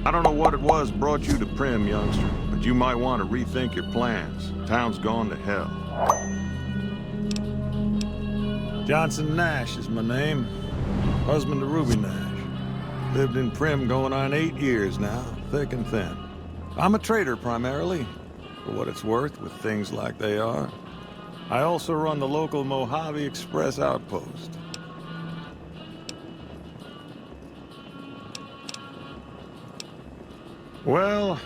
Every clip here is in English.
I don't know what it was brought you to Primm, youngster, but you might want to rethink your plans. Town's gone to hell. Johnson Nash is my name. Husband to Ruby Nash. Lived in Primm going on 8 years now, thick and thin. I'm a trader primarily, for what it's worth with things like they are. I also run the local Mojave Express outpost. Well,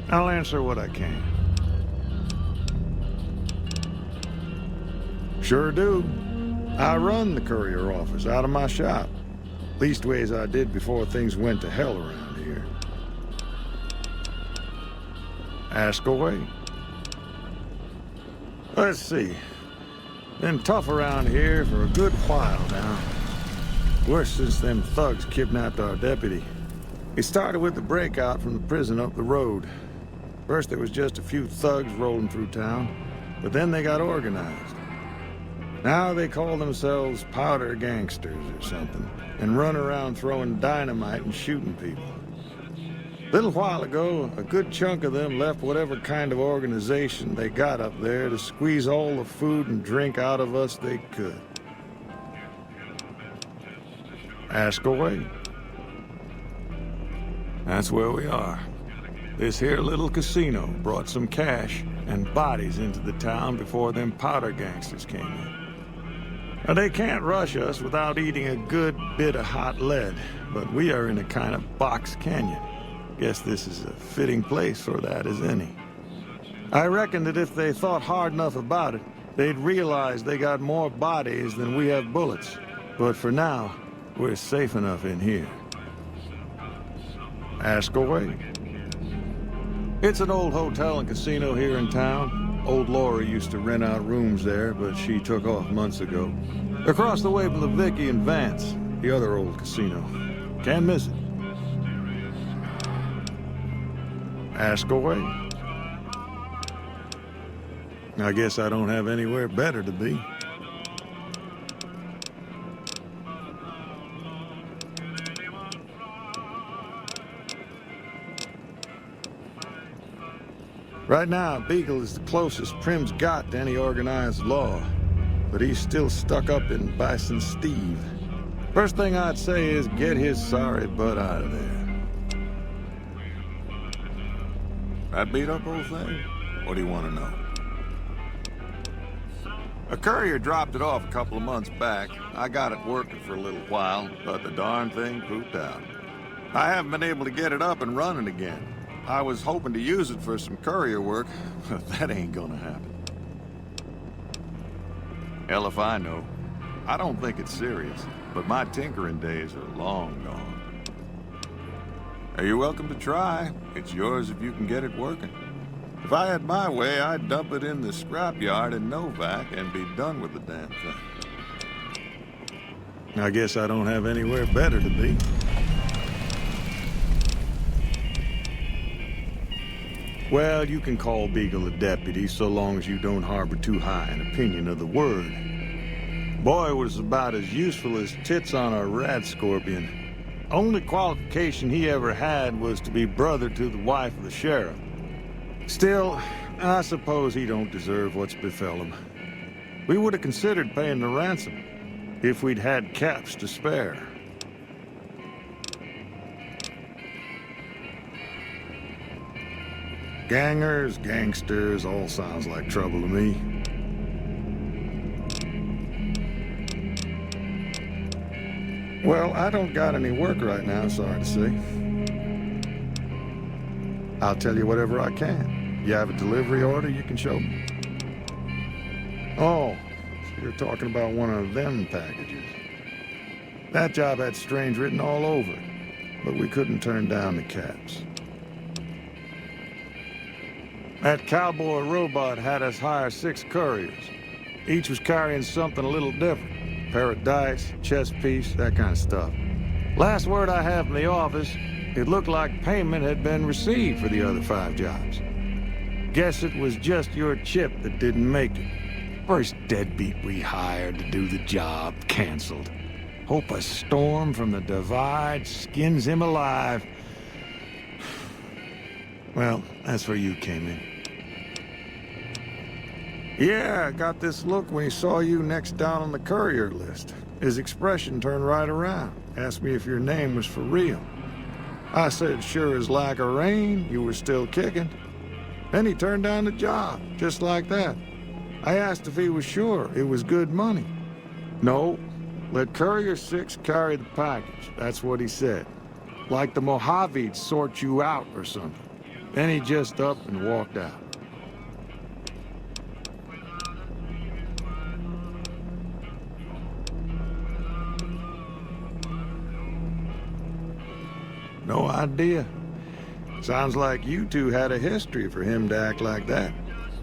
I'll answer what I can. Sure do. I run the courier office out of my shop. Leastways I did before things went to hell around here. Ask away. Let's see. Been tough around here for a good while now. Worse since them thugs kidnapped our deputy. It started with the breakout from the prison up the road. First there was just a few thugs rolling through town, but then they got organized. Now they call themselves powder gangsters or something, and run around throwing dynamite and shooting people. A little while ago, a good chunk of them left whatever kind of organization they got up there to squeeze all the food and drink out of us they could. Ask away. That's where we are. This here little casino brought some cash and bodies into the town before them powder gangsters came in. Now, they can't rush us without eating a good bit of hot lead, but we are in a kind of box canyon. Guess this is a fitting place for that as any. I reckon that if they thought hard enough about it, they'd realize they got more bodies than we have bullets. But for now, we're safe enough in here. Ask away. It's an old hotel and casino here in town. Old Laura used to rent out rooms there, but she took off months ago. Across the way from the Vicky and Vance, the other old casino. Can't miss it. Ask away. I guess I don't have anywhere better to be. Right now, Beagle is the closest Primm's got to any organized law, but he's still stuck up in Bison Steve. First thing I'd say is get his sorry butt out of there. That beat up old thing? What do you want to know? A courier dropped it off a couple of months back. I got it working for a little while, but the darn thing pooped out. I haven't been able to get it up and running again. I was hoping to use it for some courier work, but that ain't gonna happen. Hell if I know. I don't think it's serious, but my tinkering days are long gone. You're welcome to try. It's yours if you can get it working. If I had my way, I'd dump it in the scrapyard in Novak and be done with the damn thing. I guess I don't have anywhere better to be. Well, you can call Beagle a deputy so long as you don't harbor too high an opinion of the word. Boy was about as useful as tits on a rat scorpion. Only qualification he ever had was to be brother to the wife of the sheriff. Still, I suppose he don't deserve what's befell him. We would have considered paying the ransom if we'd had caps to spare. Gangers, gangsters, all sounds like trouble to me. Well, I don't got any work right now, sorry to say. I'll tell you whatever I can. You have a delivery order you can show me? Oh, so you're talking about one of them packages. That job had strange written all over it, but we couldn't turn down the caps. That cowboy robot had us hire 6 couriers. Each was carrying something a little different. Pair of dice, chess piece, that kind of stuff. Last word I have from the office, it looked like payment had been received for the other 5 jobs. Guess it was just your chip that didn't make it. First deadbeat we hired to do the job canceled. Hope a storm from the Divide skins him alive. Well, that's where you came in. Yeah, I got this look when he saw you next down on the courier list. His expression turned right around. Asked me if your name was for real. I said, sure as like a rain, you were still kicking. Then he turned down the job, just like that. I asked if he was sure it was good money. No, let Courier 6 carry the package. That's what he said. Like the Mojave'd sort you out or something. Then he just up and walked out. No idea. Sounds like you two had a history for him to act like that.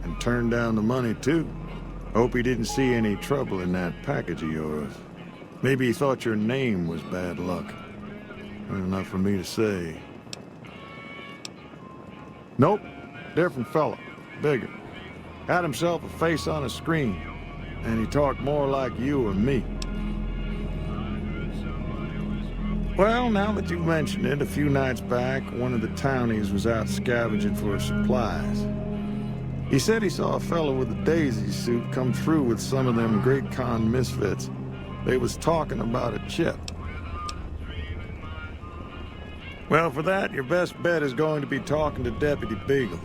And turn down the money, too. Hope he didn't see any trouble in that package of yours. Maybe he thought your name was bad luck. Enough for me to say. Nope. Different fella. Bigger. Had himself a face on a screen. And he talked more like you or me. Well, now that you mention it, a few nights back, one of the townies was out scavenging for supplies. He said he saw a fellow with a daisy suit come through with some of them Great Khan misfits. They was talking about a chip. Well, for that, your best bet is going to be talking to Deputy Beagle.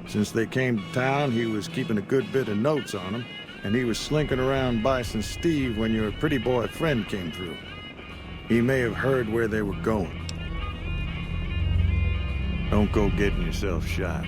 Since they came to town, he was keeping a good bit of notes on them, and he was slinking around Bison Steve when your pretty boy friend came through. He may have heard where they were going. Don't go getting yourself shot.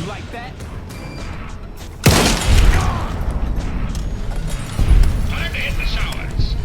Like that? Time to hit the showers.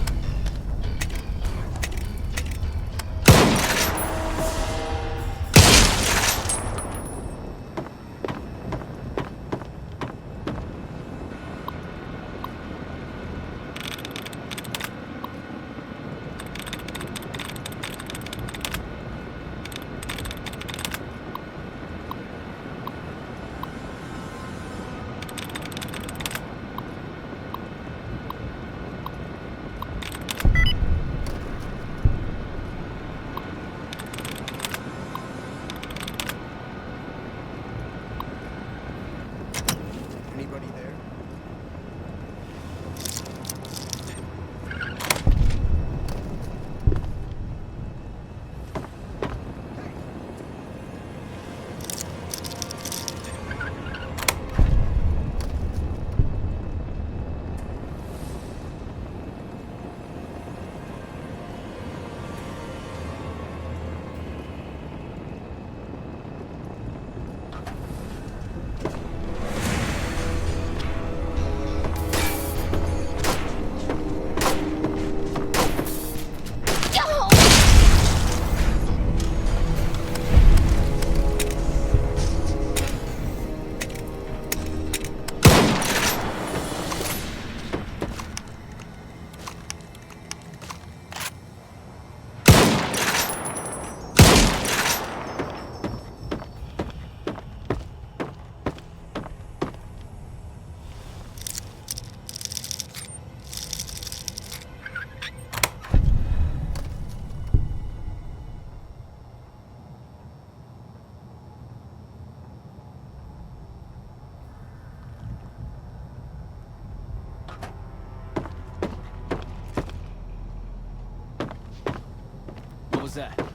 was that?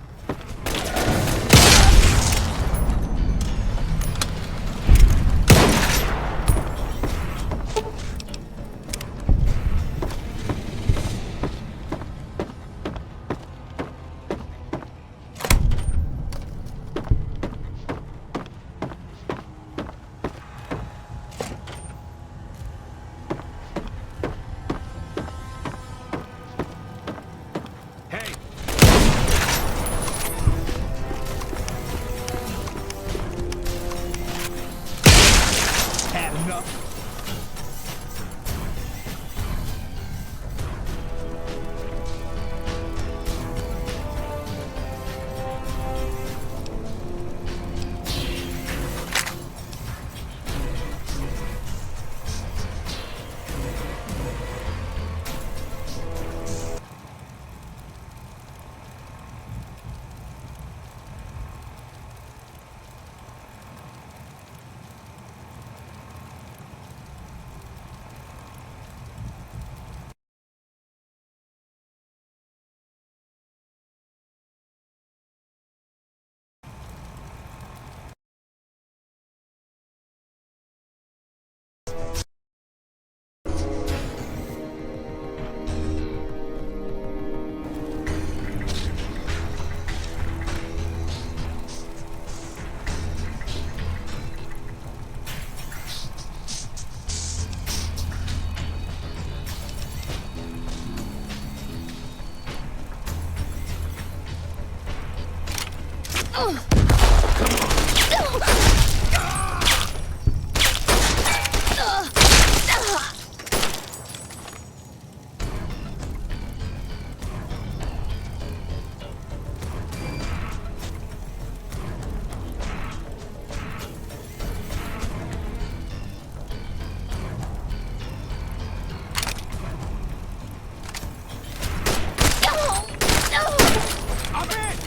Hey! Had enough. I'm in!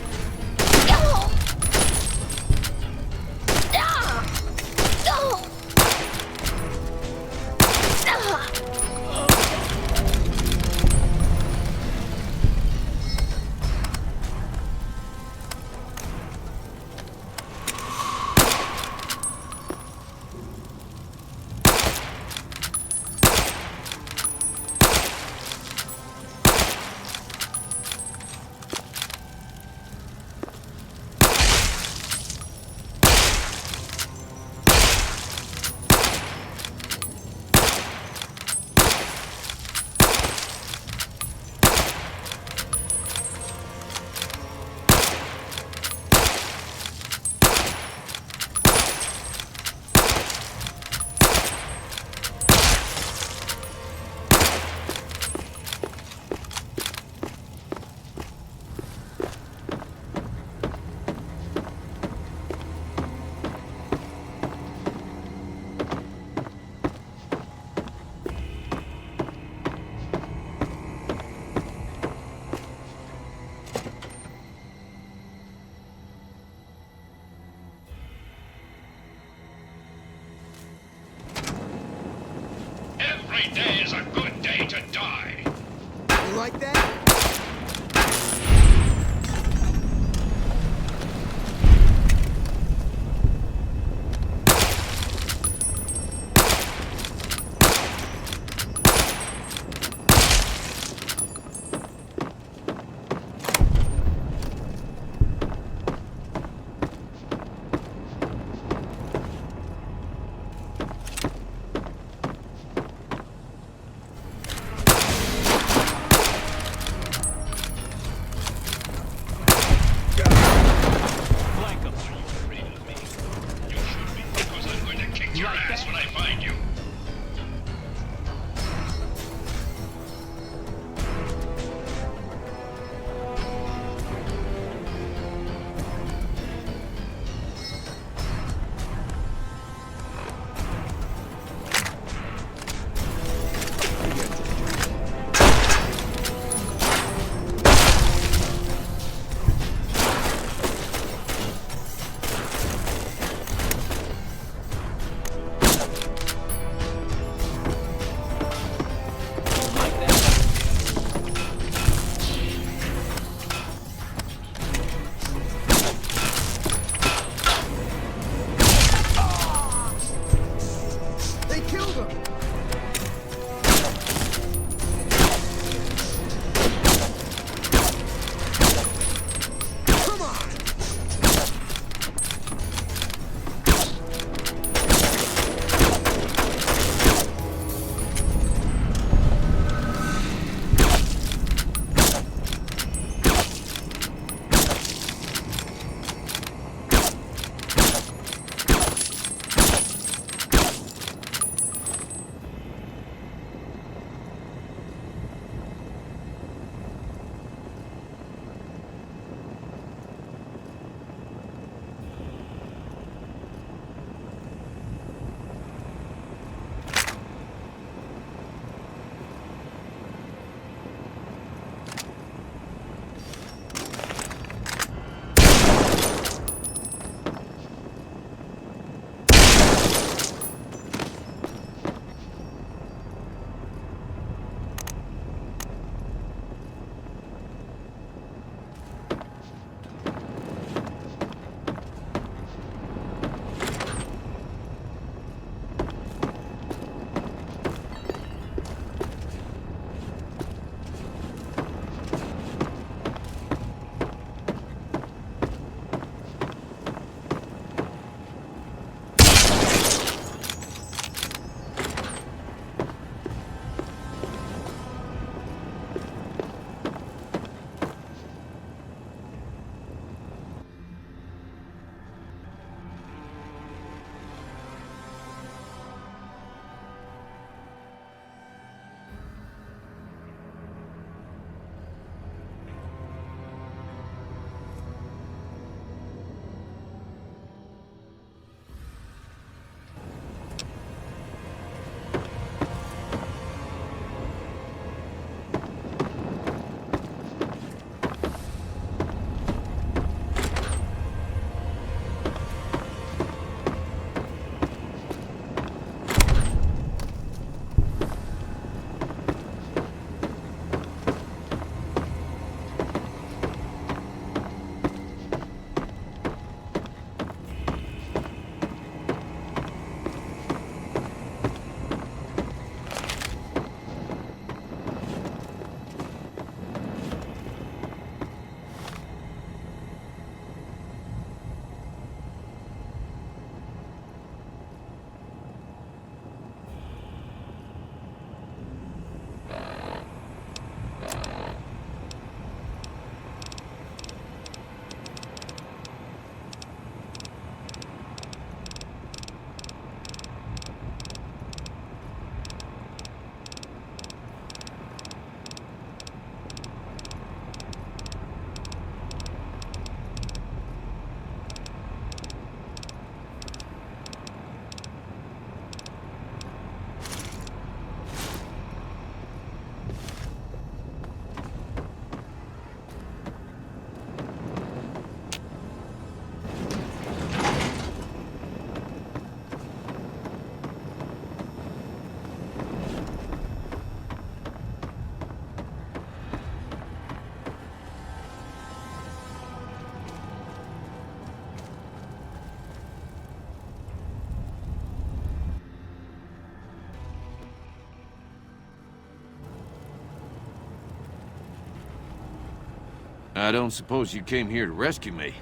I don't suppose you came here to rescue me.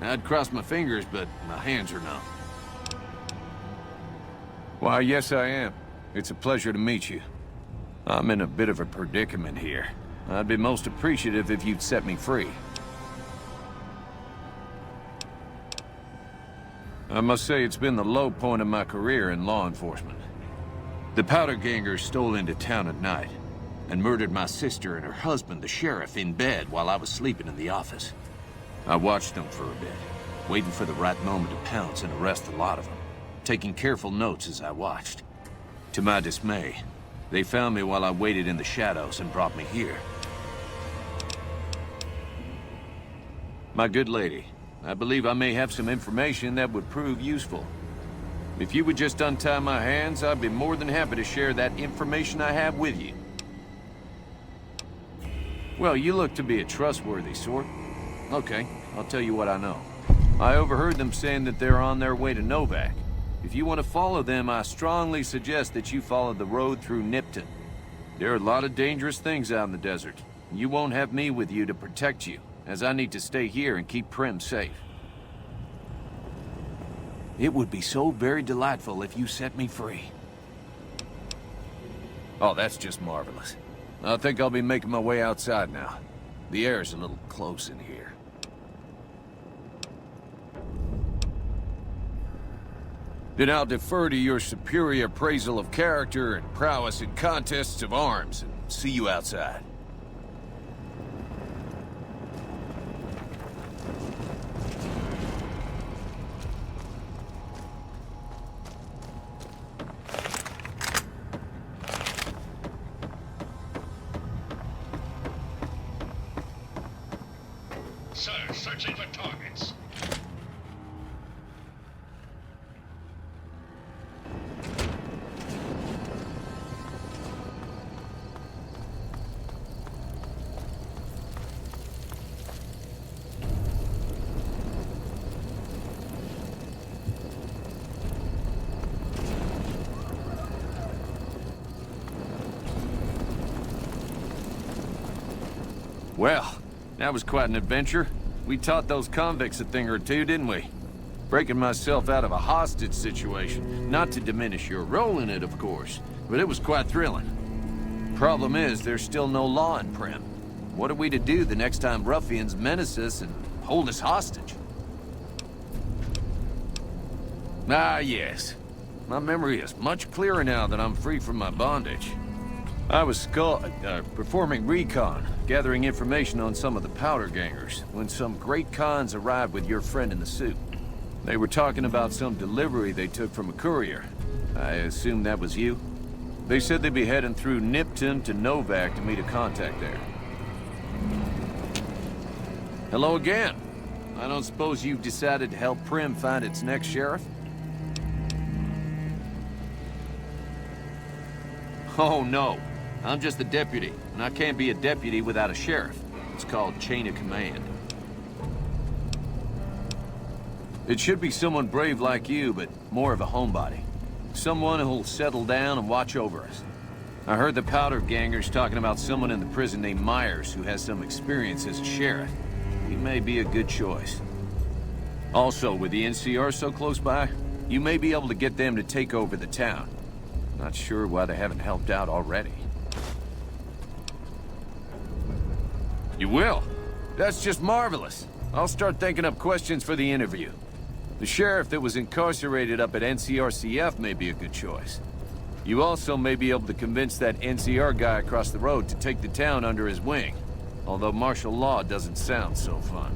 I'd cross my fingers, but my hands are numb. Why, yes I am. It's a pleasure to meet you. I'm in a bit of a predicament here. I'd be most appreciative if you'd set me free. I must say it's been the low point of my career in law enforcement. The Powder Gangers stole into town at night and murdered my sister and her husband, the sheriff, in bed while I was sleeping in the office. I watched them for a bit, waiting for the right moment to pounce and arrest the lot of them, taking careful notes as I watched. To my dismay, they found me while I waited in the shadows and brought me here. My good lady, I believe I may have some information that would prove useful. If you would just untie my hands, I'd be more than happy to share that information I have with you. Well, you look to be a trustworthy sort. Okay, I'll tell you what I know. I overheard them saying that they're on their way to Novac. If you want to follow them, I strongly suggest that you follow the road through Nipton. There are a lot of dangerous things out in the desert. You won't have me with you to protect you, as I need to stay here and keep Primm safe. It would be so very delightful if you set me free. Oh, that's just marvelous. I think I'll be making my way outside now. The air's a little close in here. Then I'll defer to your superior appraisal of character and prowess in contests of arms, and see you outside. Sir, searching for targets. Well, that was quite an adventure. We taught those convicts a thing or two, didn't we? Breaking myself out of a hostage situation. Not to diminish your role in it, of course, but it was quite thrilling. Problem is, there's still no law in Primm. What are we to do the next time ruffians menace us and hold us hostage? Ah, yes. My memory is much clearer now that I'm free from my bondage. I was performing recon, gathering information on some of the Powder Gangers, when some great cons arrived with your friend in the suit. They were talking about some delivery they took from a courier. I assume that was you? They said they'd be heading through Nipton to Novac to meet a contact there. Hello again. I don't suppose you've decided to help Primm find its next sheriff? Oh, no. I'm just the deputy, and I can't be a deputy without a sheriff. It's called chain of command. It should be someone brave like you, but more of a homebody. Someone who'll settle down and watch over us. I heard the Powder Gangers talking about someone in the prison named Myers who has some experience as a sheriff. He may be a good choice. Also, with the NCR so close by, you may be able to get them to take over the town. Not sure why they haven't helped out already. You will? That's just marvelous. I'll start thinking up questions for the interview. The sheriff that was incarcerated up at NCRCF may be a good choice. You also may be able to convince that NCR guy across the road to take the town under his wing. Although martial law doesn't sound so fun.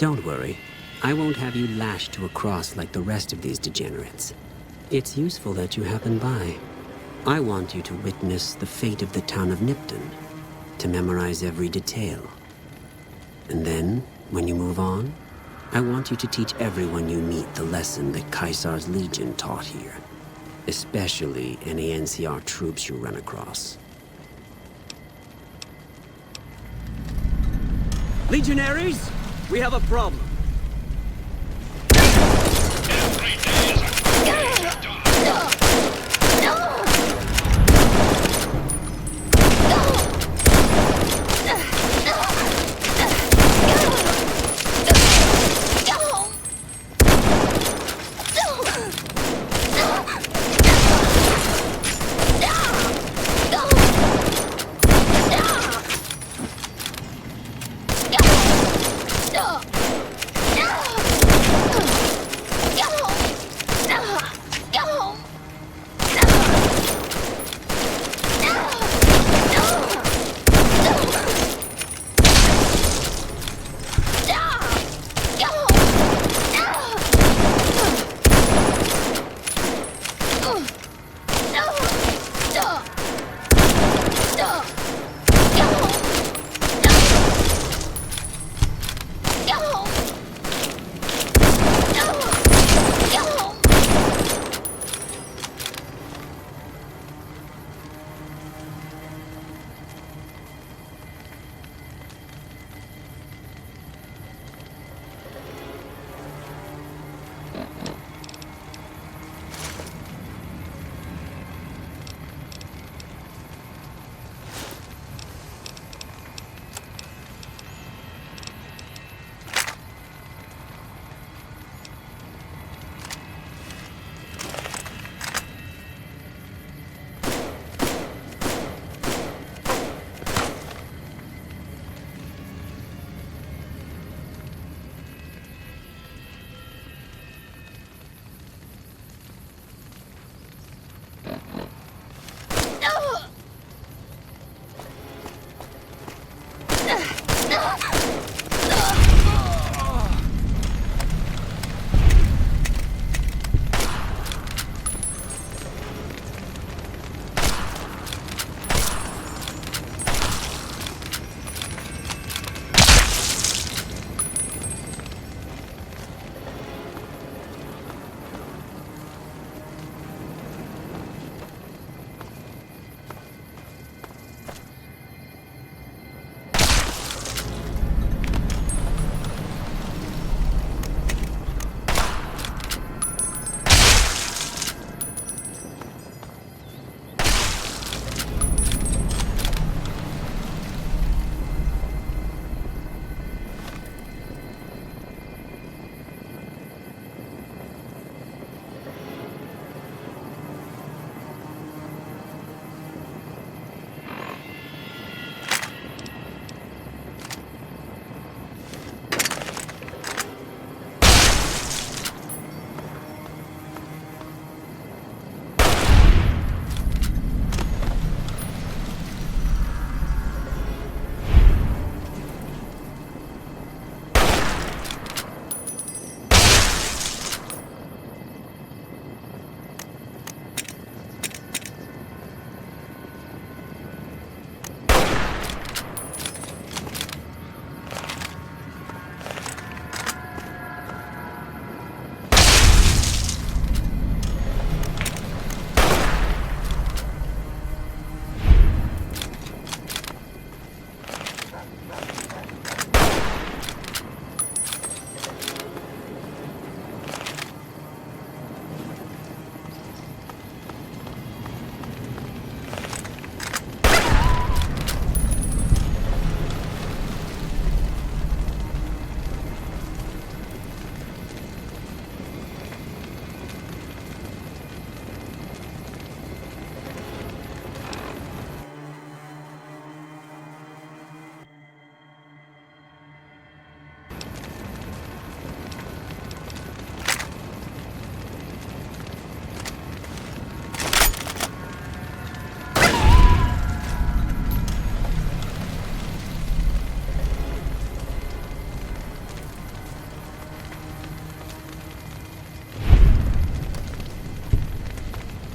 Don't worry. I won't have you lashed to a cross like the rest of these degenerates. It's useful that you happen by. I want you to witness the fate of the town of Nipton, to memorize every detail. And then, when you move on, I want you to teach everyone you meet the lesson that Caesar's Legion taught here. Especially any NCR troops you run across. Legionaries, we have a problem. Every day is a day to die.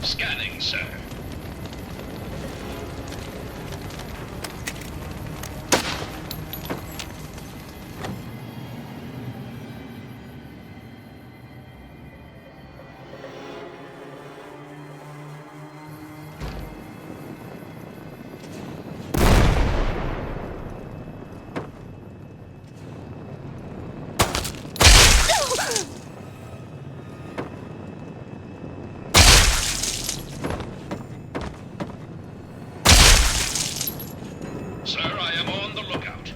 Scanning, sir. Sir, I am on the lookout.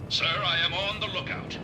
Sir, I am on the lookout.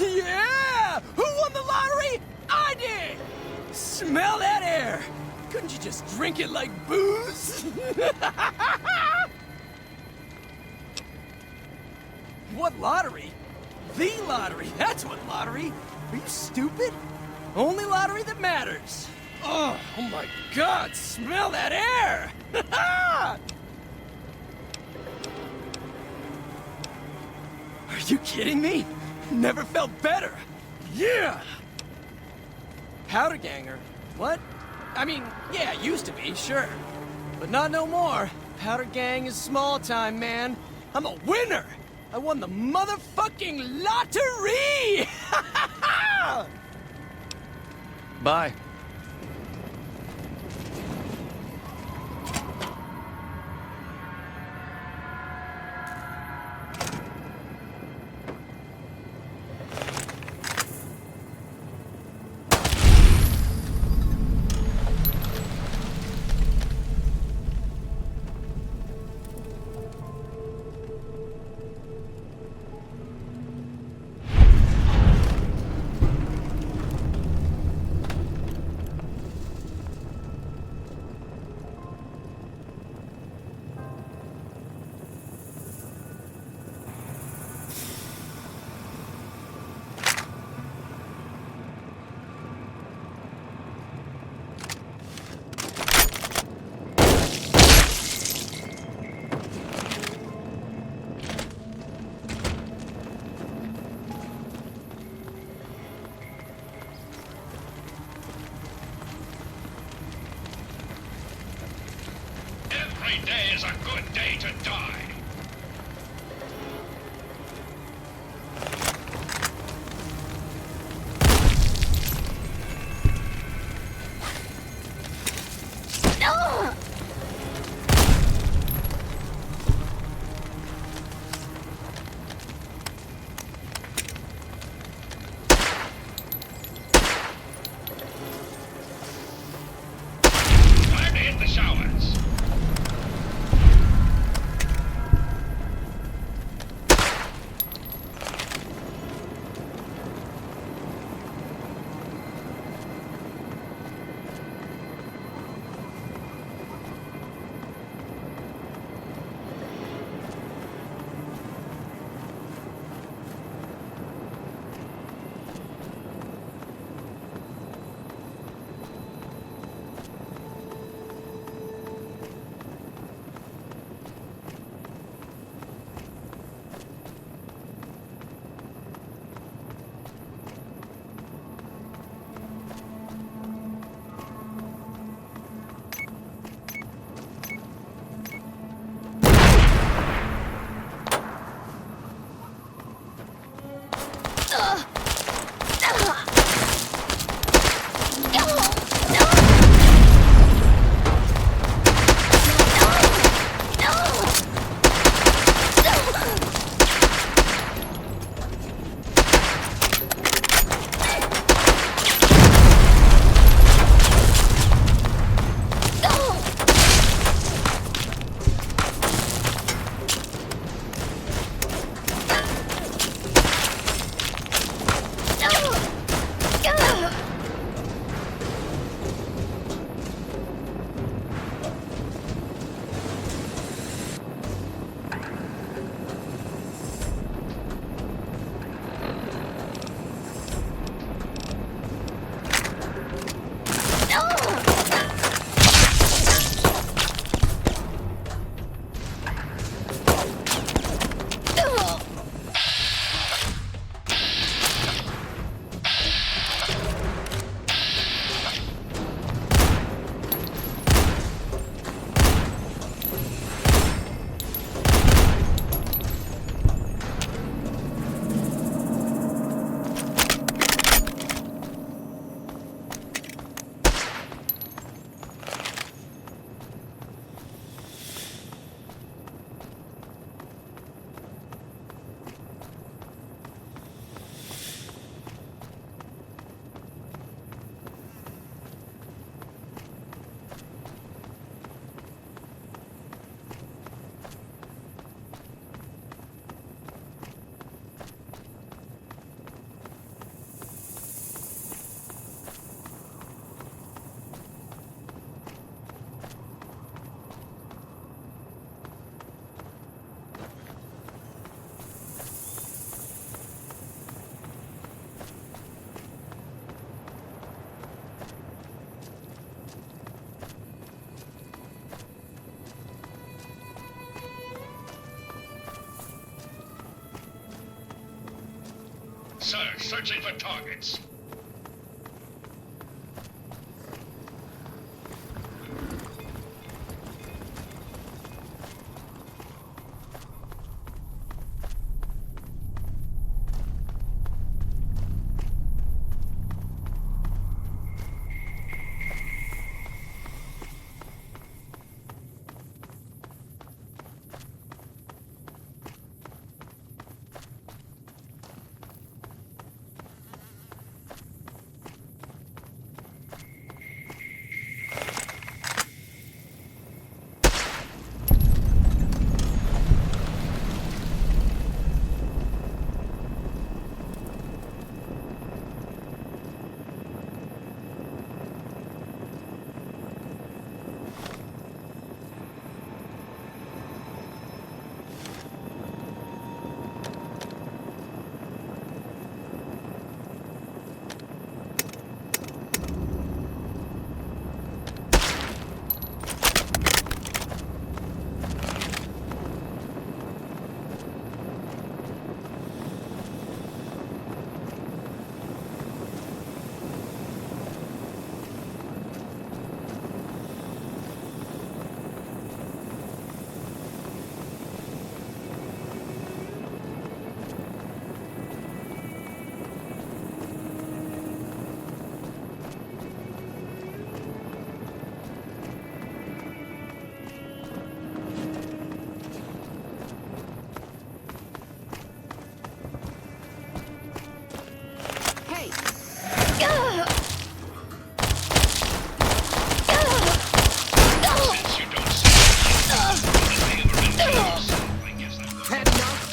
Yeah! Who won the lottery? I did! Smell that air! Couldn't you just drink it like booze? What lottery? The lottery! That's what lottery! Are you stupid? Only lottery that matters! Oh my god! Smell that air! Are you kidding me? Never felt better! Yeah! Powder ganger? What? I mean, yeah, it used to be, sure. But not no more. Powder gang is small time, man. I'm a winner! I won the motherfucking lottery! Bye. Every day is a good day to die. Time to hit the showers. sir. Searching for targets. Since you don't see me, I guess that Had enough?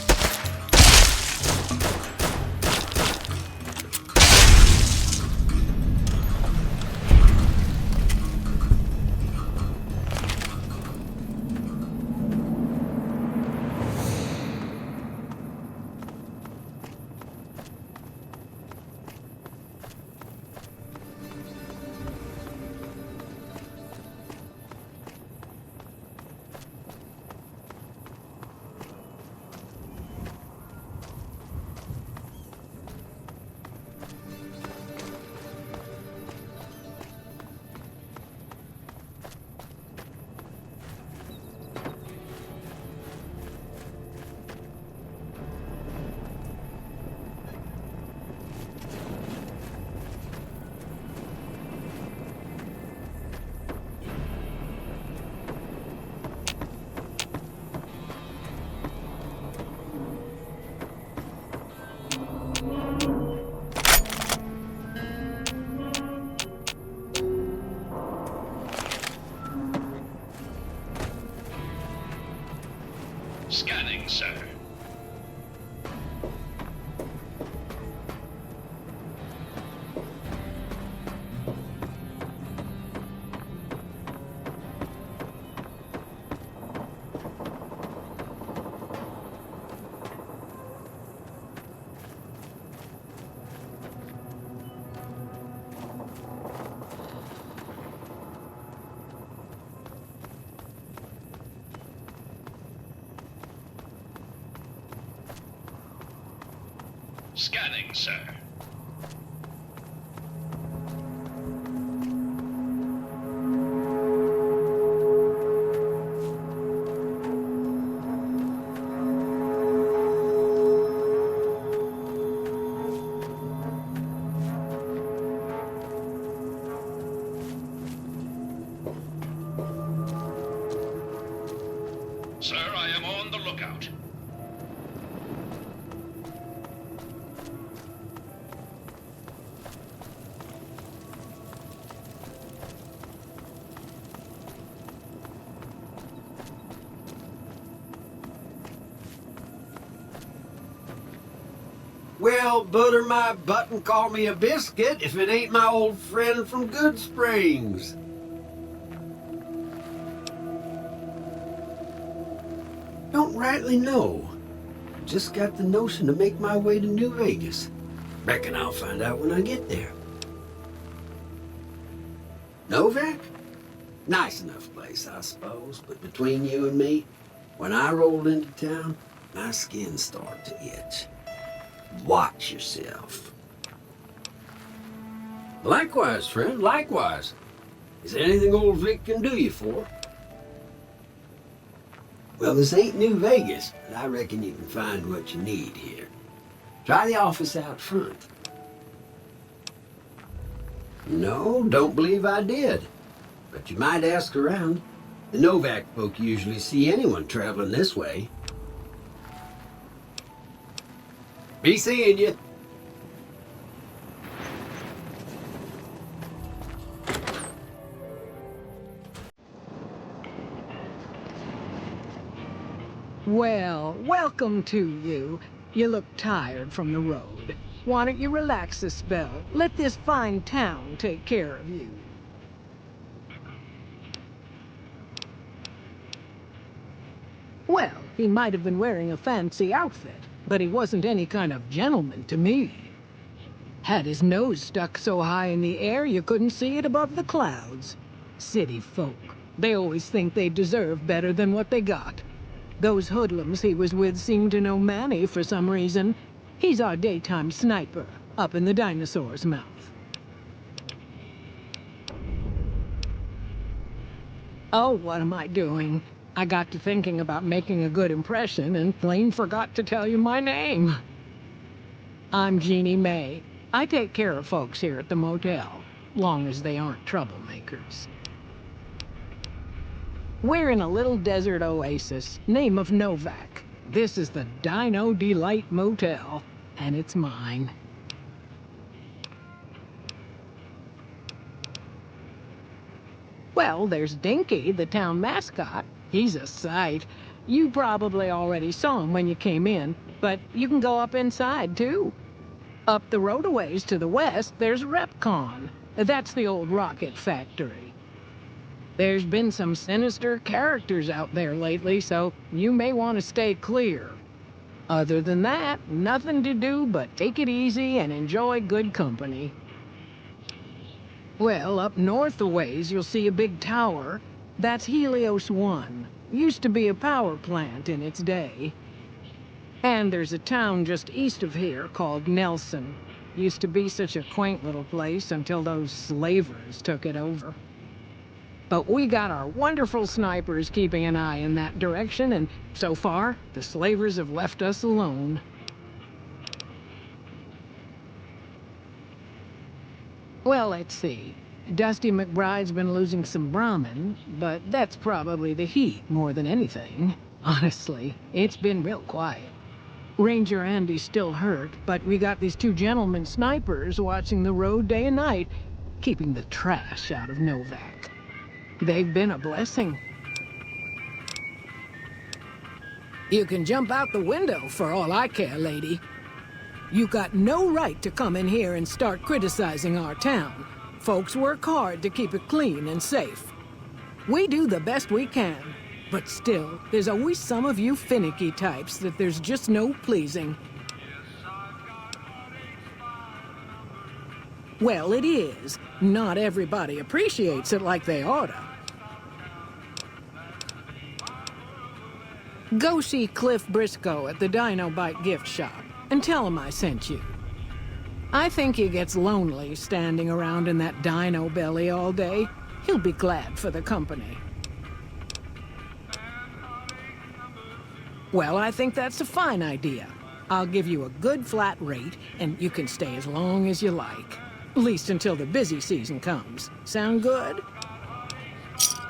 Scanning, sir. Scanning, sir. Sir, I am on the lookout. Well, butter my butt and call me a biscuit if it ain't my old friend from Good Springs. Don't rightly know. Just got the notion to make my way to New Vegas. Reckon I'll find out when I get there. Novak? Nice enough place, I suppose, but between you and me, when I rolled into town, my skin started to itch. Watch yourself. Likewise, friend, likewise. Is there anything old Vic can do you for? Well, this ain't New Vegas, but I reckon you can find what you need here. Try the office out front. No, don't believe I did. But you might ask around. The Novak folk usually see anyone traveling this way. Be seeing you. Well, welcome to you. You look tired from the road. Why don't you relax a spell? Let this fine town take care of you. Well, he might have been wearing a fancy outfit, but he wasn't any kind of gentleman to me. Had his nose stuck so high in the air you couldn't see it above the clouds. City folk. They always think they deserve better than what they got. Those hoodlums he was with seem to know Manny for some reason. He's our daytime sniper, up in the dinosaur's mouth. Oh, what am I doing? I got to thinking about making a good impression and plain forgot to tell you my name. I'm Jeannie May. I take care of folks here at the motel, long as they aren't troublemakers. We're in a little desert oasis, name of Novak. This is the Dino Delight Motel, and it's mine. Well, there's Dinky, the town mascot. He's a sight. You probably already saw him when you came in, but you can go up inside, too. Up the road a ways to the west, there's Repcon. That's the old rocket factory. There's been some sinister characters out there lately, so you may want to stay clear. Other than that, nothing to do but take it easy and enjoy good company. Well, up north a ways, you'll see a big tower. That's Helios 1. Used to be a power plant in its day. And there's a town just east of here called Nelson. Used to be such a quaint little place until those slavers took it over. But we got our wonderful snipers keeping an eye in that direction, and so far, the slavers have left us alone. Well, let's see. Dusty McBride's been losing some Brahmin, but that's probably the heat more than anything. Honestly, it's been real quiet. Ranger Andy's still hurt, but we got these two gentlemen snipers watching the road day and night, keeping the trash out of Novak. They've been a blessing. You can jump out the window for all I care, lady. You got no right to come in here and start criticizing our town. Folks work hard to keep it clean and safe. We do the best we can, but still, there's always some of you finicky types that there's just no pleasing. Well, it is. Not everybody appreciates it like they oughta. Go see Cliff Briscoe at the Dino Bite gift shop and tell him I sent you. I think he gets lonely standing around in that dino belly all day. He'll be glad for the company. Well, I think that's a fine idea. I'll give you a good flat rate, and you can stay as long as you like. At least until the busy season comes. Sound good?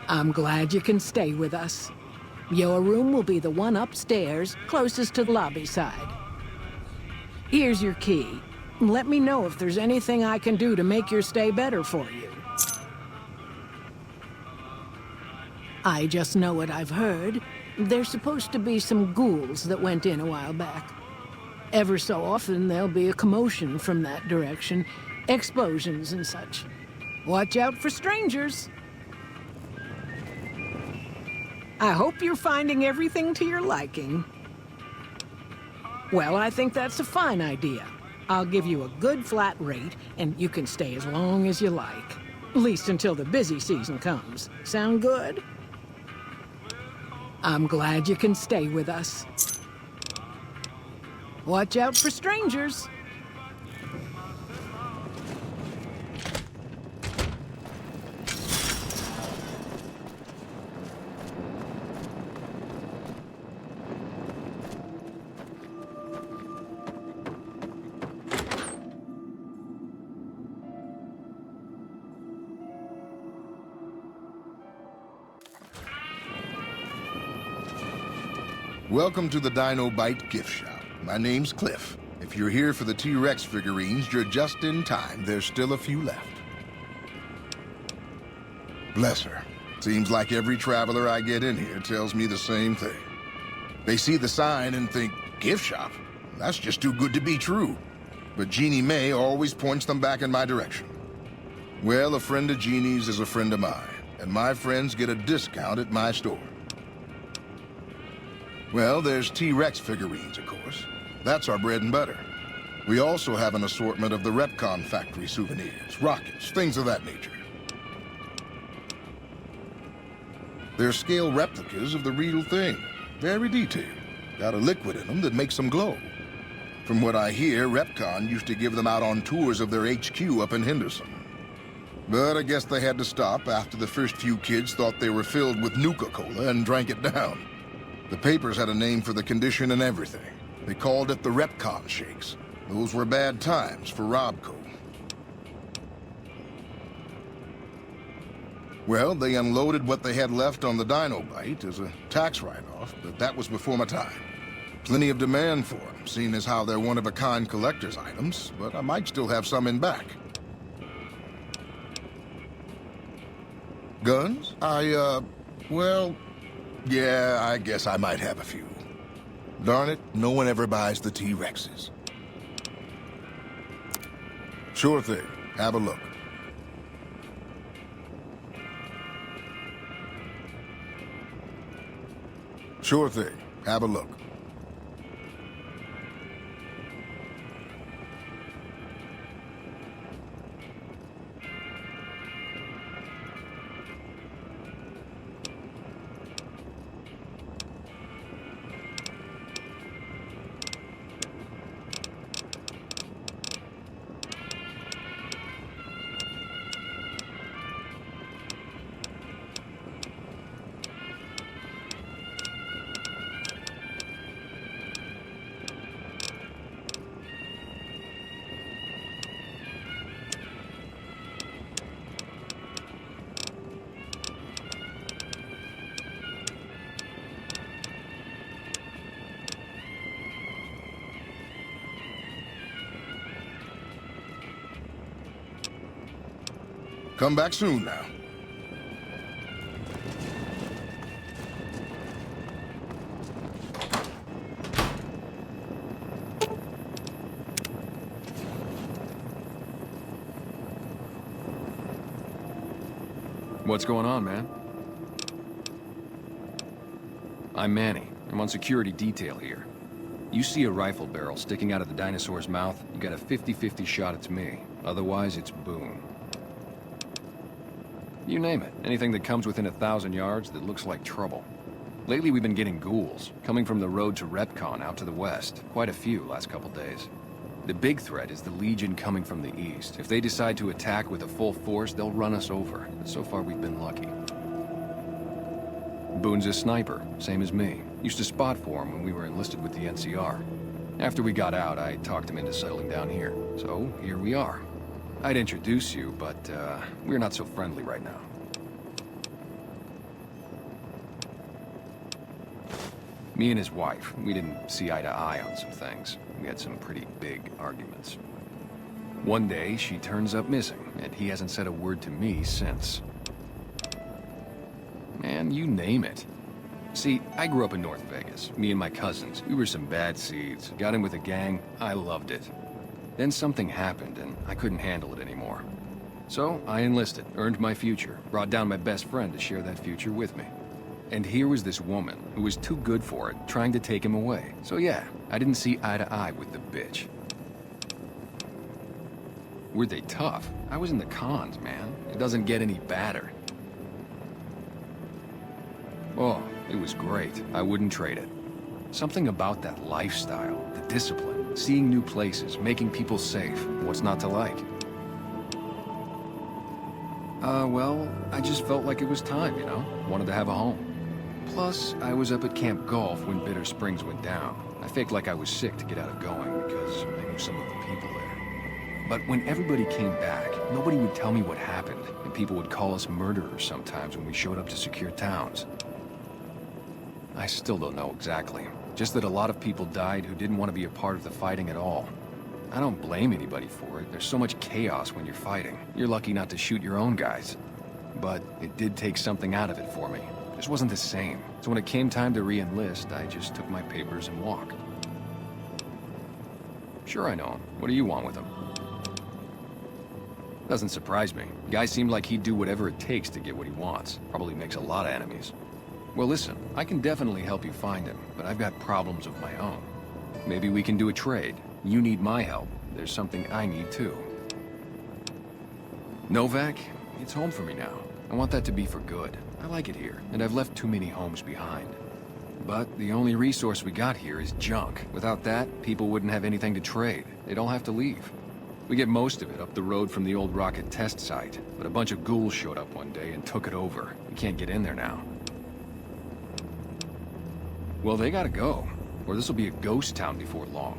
I'm glad you can stay with us. Your room will be the one upstairs, closest to the lobby side. Here's your key. Let me know if there's anything I can do to make your stay better for you. I just know what I've heard. There's supposed to be some ghouls that went in a while back. Ever so often, there'll be a commotion from that direction. Explosions and such. Watch out for strangers. I hope you're finding everything to your liking. Well, I think that's a fine idea. I'll give you a good flat rate, and you can stay as long as you like. At least until the busy season comes. Sound good? I'm glad you can stay with us. Watch out for strangers. Welcome to the Dino Bite gift shop. My name's Cliff. If you're here for the T-Rex figurines, you're just in time. There's still a few left. Bless her. Seems like every traveler I get in here tells me the same thing. They see the sign and think, gift shop? That's just too good to be true. But Jeannie May always points them back in my direction. Well, a friend of Jeannie's is a friend of mine, and my friends get a discount at my store. Well, there's T-Rex figurines, of course. That's our bread and butter. We also have an assortment of the Repcon factory souvenirs, rockets, things of that nature. They're scale replicas of the real thing. Very detailed. Got a liquid in them that makes them glow. From what I hear, Repcon used to give them out on tours of their HQ up in Henderson. But I guess they had to stop after the first few kids thought they were filled with Nuka-Cola and drank it down. The papers had a name for the condition and everything. They called it the Repcon Shakes. Those were bad times for Robco. Well, they unloaded what they had left on the Dino Bite as a tax write-off, but that was before my time. Plenty of demand for them, seeing as how they're one-of-a-kind collector's items, but I might still have some in back. Guns? Well, yeah, I guess I might have a few. Darn it, no one ever buys the T-Rexes. Sure thing. Have a look. Sure thing. Have a look. Come back soon now. What's going on, man? I'm Manny. I'm on security detail here. You see a rifle barrel sticking out of the dinosaur's mouth, you got a 50-50 shot it's me. Otherwise, it's Boone. You name it. Anything that comes within 1,000 yards that looks like trouble. Lately, we've been getting ghouls, coming from the road to Repcon out to the west. Quite a few last couple days. The big threat is the Legion coming from the east. If they decide to attack with a full force, they'll run us over. But so far, we've been lucky. Boone's a sniper, same as me. Used to spot for him when we were enlisted with the NCR. After we got out, I talked him into settling down here. So, here we are. I'd introduce you, but we're not so friendly right now. Me and his wife, we didn't see eye to eye on some things. We had some pretty big arguments. One day, she turns up missing, and he hasn't said a word to me since. Man, you name it. See, I grew up in North Vegas. Me and my cousins, we were some bad seeds. Got in with a gang, I loved it. Then something happened, and I couldn't handle it anymore. So, I enlisted, earned my future, brought down my best friend to share that future with me. And here was this woman, who was too good for it, trying to take him away. So yeah, I didn't see eye to eye with the bitch. Were they tough? I was in the cons, man. It doesn't get any badder. Oh, it was great. I wouldn't trade it. Something about that lifestyle, the discipline. Seeing new places, making people safe. What's not to like? Well, I just felt like it was time, you know? Wanted to have a home. Plus, I was up at Camp Golf when Bitter Springs went down. I faked like I was sick to get out of going because I knew some of the people there. But when everybody came back, nobody would tell me what happened, and people would call us murderers sometimes when we showed up to secure towns. I still don't know exactly. Just that a lot of people died who didn't want to be a part of the fighting at all. I don't blame anybody for it. There's so much chaos when you're fighting. You're lucky not to shoot your own guys. But it did take something out of it for me. It just wasn't the same. So when it came time to re-enlist, I just took my papers and walked. Sure, I know him. What do you want with him? Doesn't surprise me. The guy seemed like he'd do whatever it takes to get what he wants. Probably makes a lot of enemies. Well, listen, I can definitely help you find him, but I've got problems of my own. Maybe we can do a trade. You need my help. There's something I need too. Novak, it's home for me now. I want that to be for good. I like it here, and I've left too many homes behind. But the only resource we got here is junk. Without that, people wouldn't have anything to trade. They'd all have to leave. We get most of it up the road from the old rocket test site, but a bunch of ghouls showed up one day and took it over. We can't get in there now. Well, they gotta go, or this'll be a ghost town before long.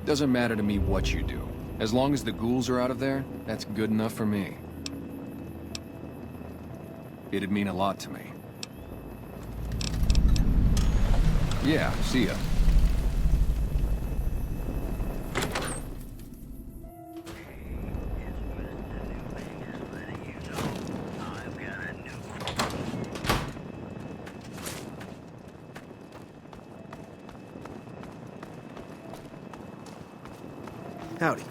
Doesn't matter to me what you do. As long as the ghouls are out of there, that's good enough for me. It'd mean a lot to me. Yeah, see ya. Howdy.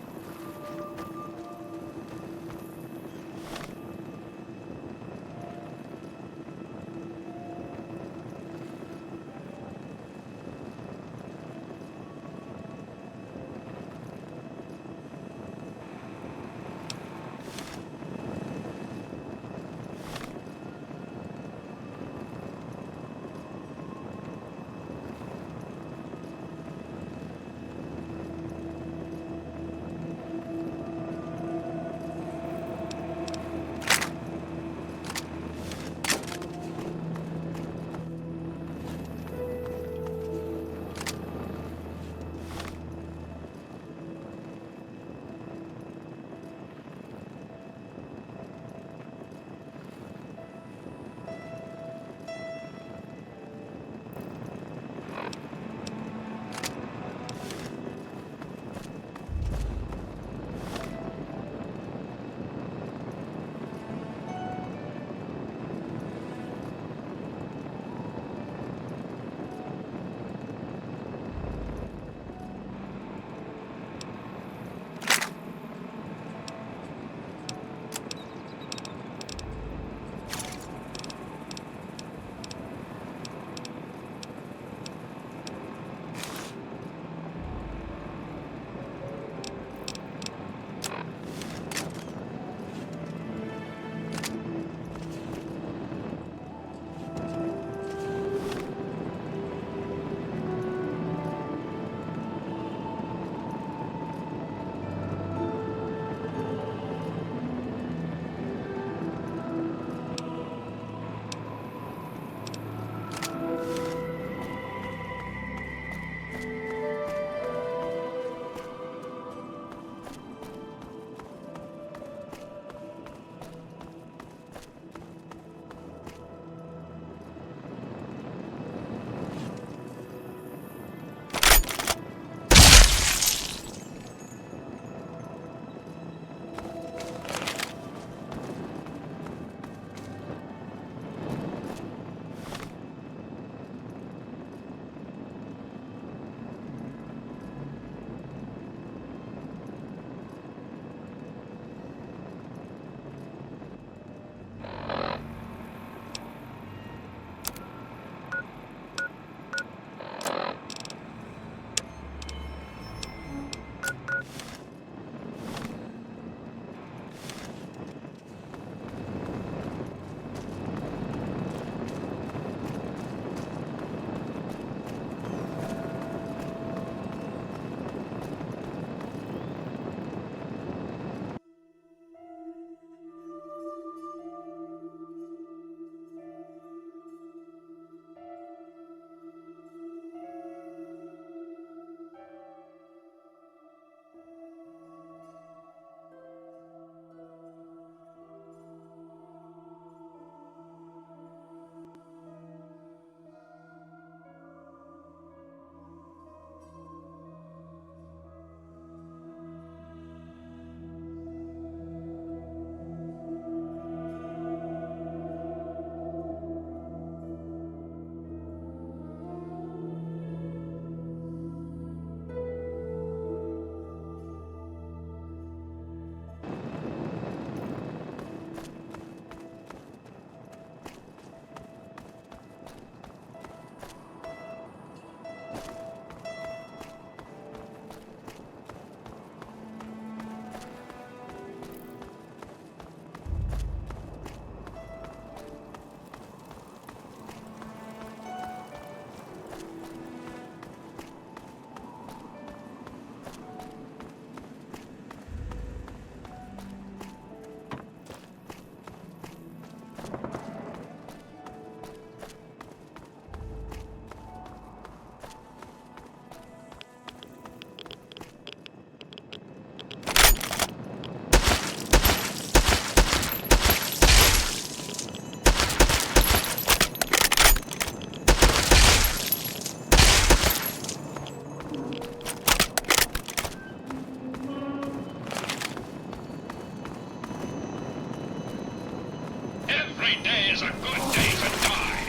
Every day is a good day to die.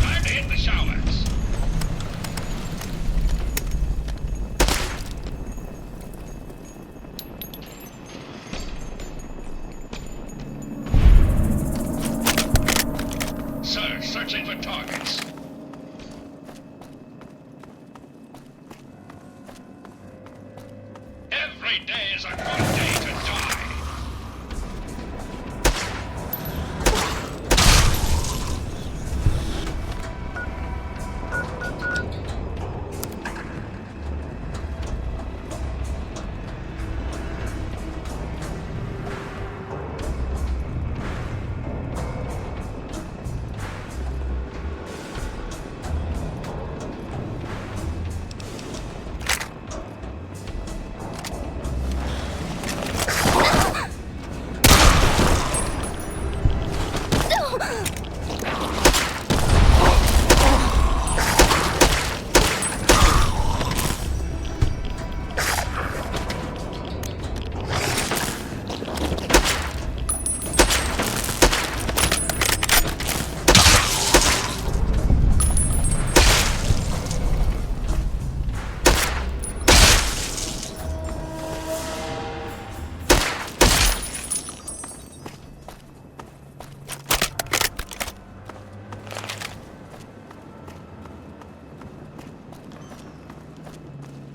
Time to hit the showers. Sir, searching for targets. Every day is a good day to die.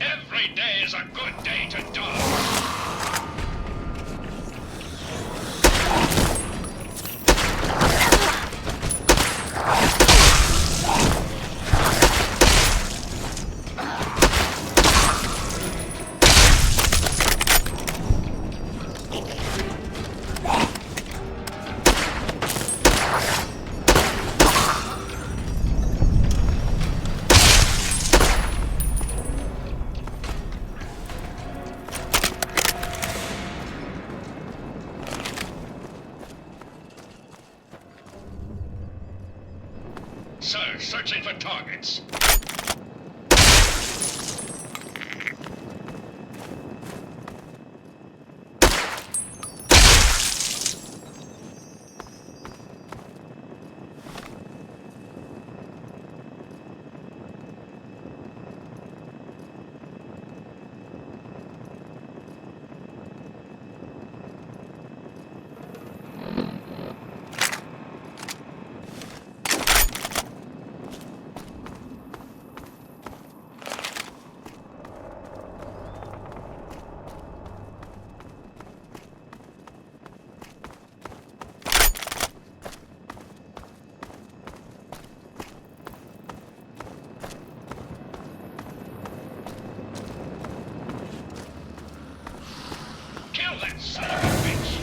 Every day is a good day to die. Sir, searching for targets. Kill that son of a bitch!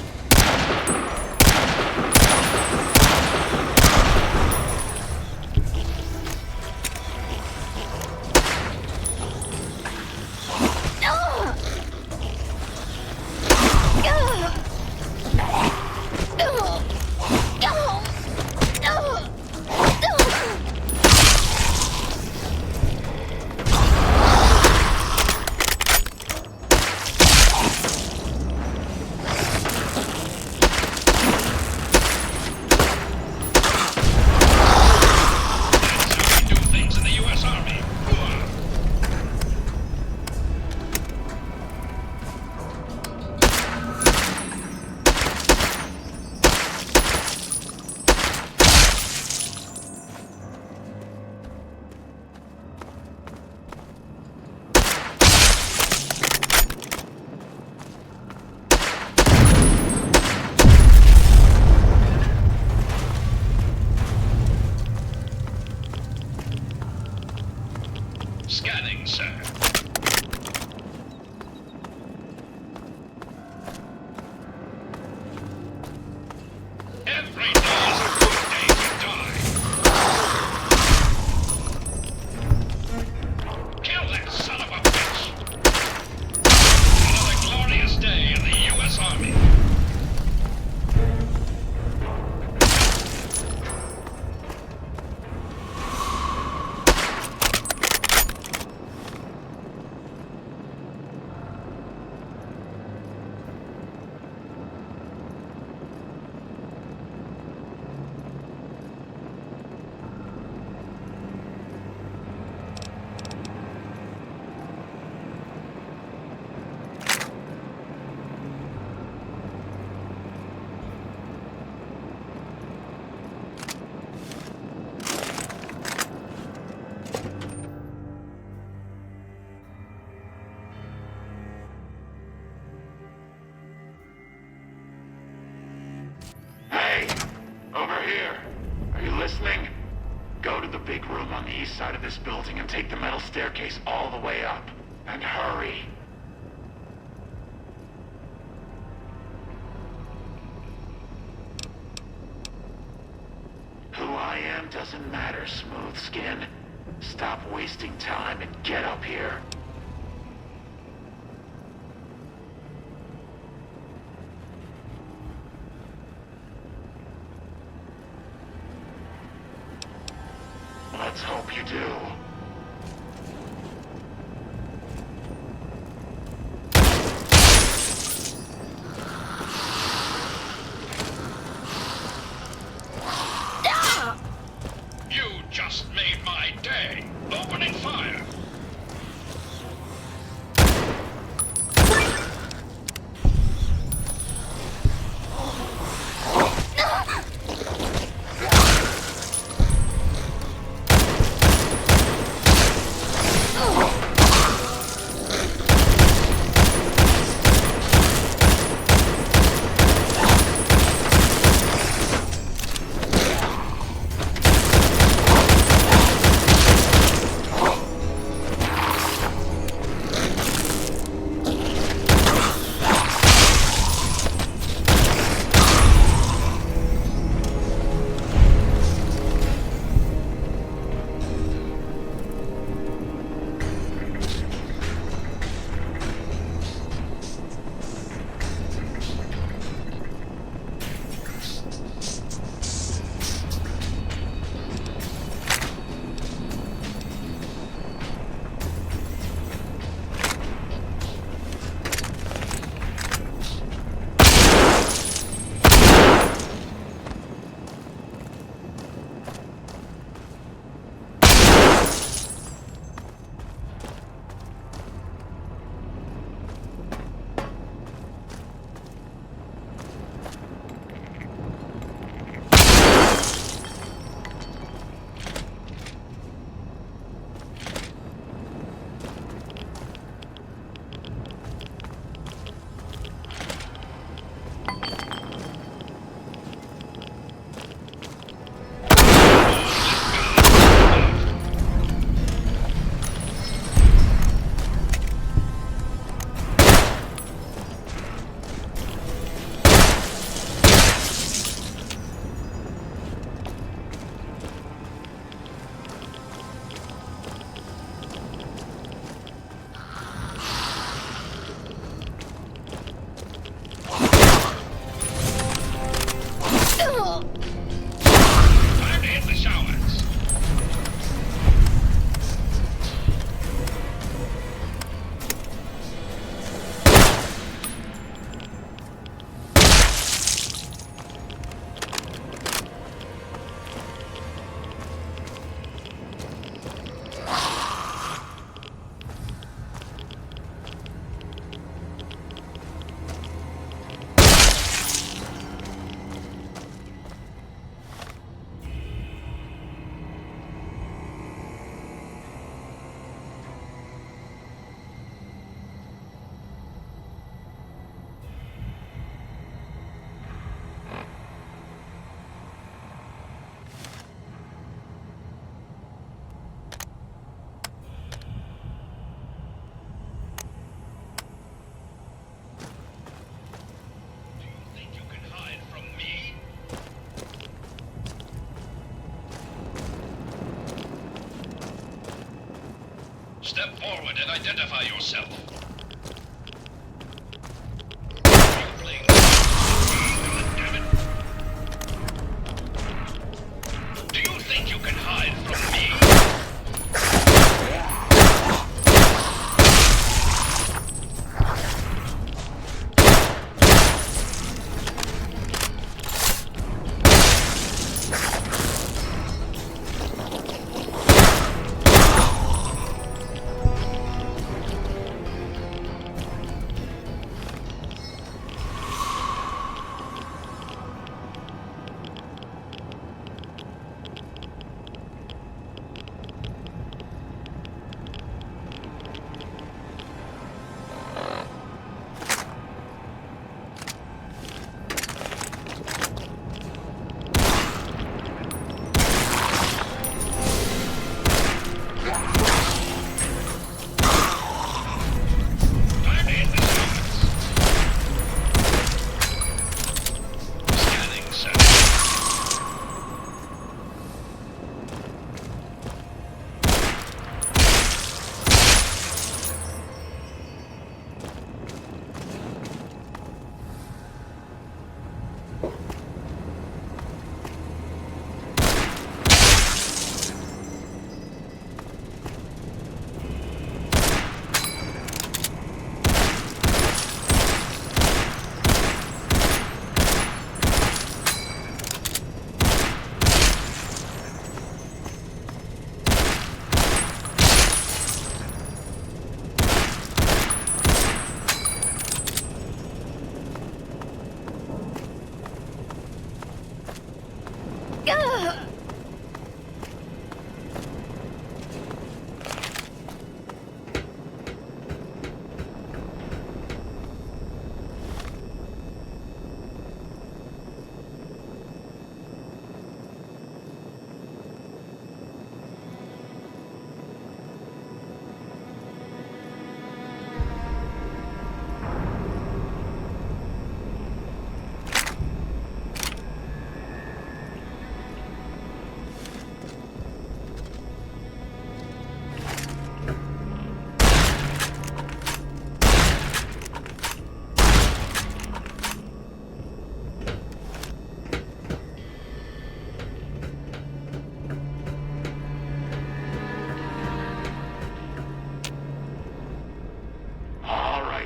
Scanning, sir. Every day is a good day to die. Kill that son of a bitch. Another glorious day in the U.S. Army. listening? Go to the big room on the east side of this building and take the metal staircase all the way up. And hurry. Who I am doesn't matter, Smooth Skin. Stop wasting time and get up here. Let's hope you do. You just made my day. Opening fire. Time to hit the showers. Think you can hide from me? Step forward and identify yourself. Are you playing damn it? Do you think you can hide from me?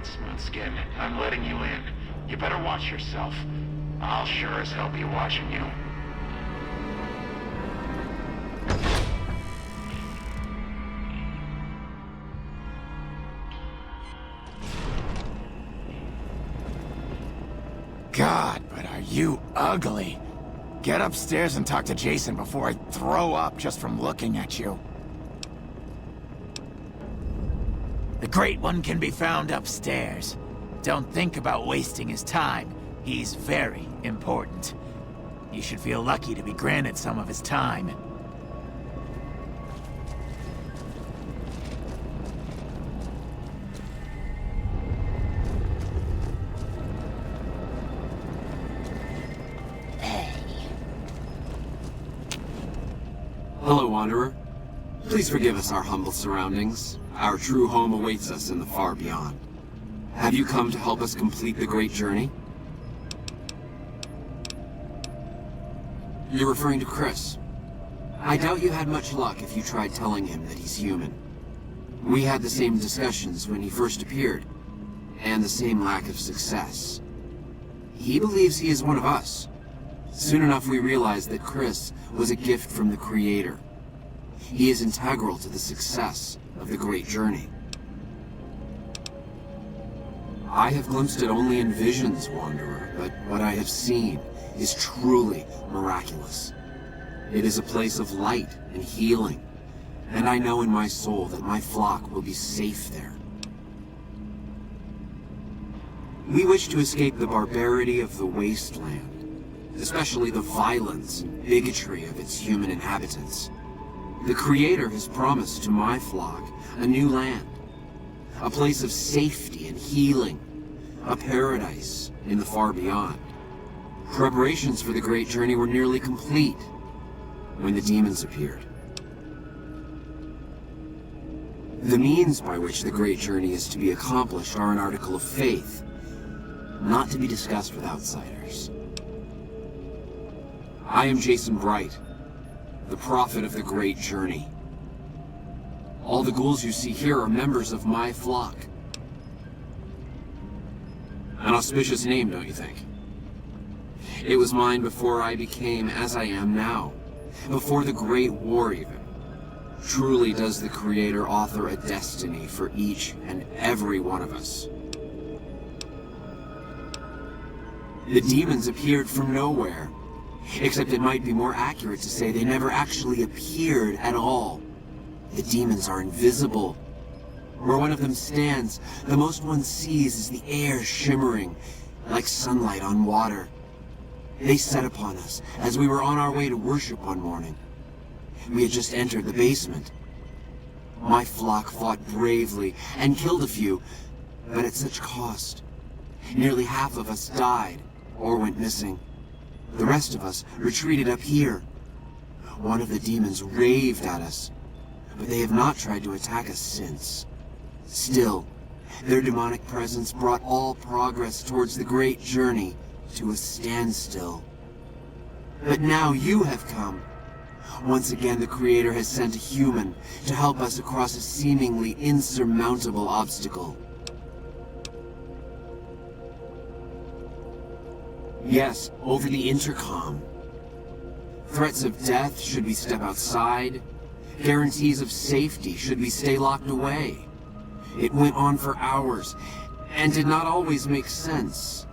right, Smoothskin. I'm letting you in. You better watch yourself. I'll sure as hell be watching you. God, but are you ugly. Get upstairs and talk to Jason before I throw up just from looking at you. The Great One can be found upstairs. Don't think about wasting his time. He's very important. You should feel lucky to be granted some of his time. Hello, Wanderer. Please forgive us our humble surroundings. Our true home awaits us in the far beyond. Have you come to help us complete the great journey? You're referring to Chris. I doubt you had much luck if you tried telling him that he's human. We had the same discussions when he first appeared, and the same lack of success. He believes he is one of us. Soon enough we realized that Chris was a gift from the Creator. He is integral to the success of the great journey. I have glimpsed it only in visions, Wanderer, but what I have seen is truly miraculous. It is a place of light and healing, and I know in my soul that my flock will be safe there. We wish to escape the barbarity of the wasteland, especially the violence and bigotry of its human inhabitants. The Creator has promised to my flock a new land, a place of safety and healing, a paradise in the far beyond. Preparations for the great journey were nearly complete when the demons appeared. The means by which the great journey is to be accomplished are an article of faith, not to be discussed with outsiders. I am Jason Bright, the prophet of the great journey. All the ghouls you see here are members of my flock. An auspicious name, don't you think? It was mine before I became as I am now, before the Great War even. Truly does the Creator author a destiny for each and every one of us. The demons appeared from nowhere, except it might be more accurate to say they never actually appeared at all. The demons are invisible. Where one of them stands, the most one sees is the air shimmering, like sunlight on water. They set upon us as we were on our way to worship one morning. We had just entered the basement. My flock fought bravely and killed a few, but at such cost. Nearly half of us died or went missing. The rest of us retreated up here. One of the demons raved at us, but they have not tried to attack us since. Still, their demonic presence brought all progress towards the great journey to a standstill. But now you have come. Once again, the Creator has sent a human to help us across a seemingly insurmountable obstacle. Yes, over the intercom. Threats of death should we step outside. Guarantees of safety should we stay locked away. It went on for hours, and did not always make sense.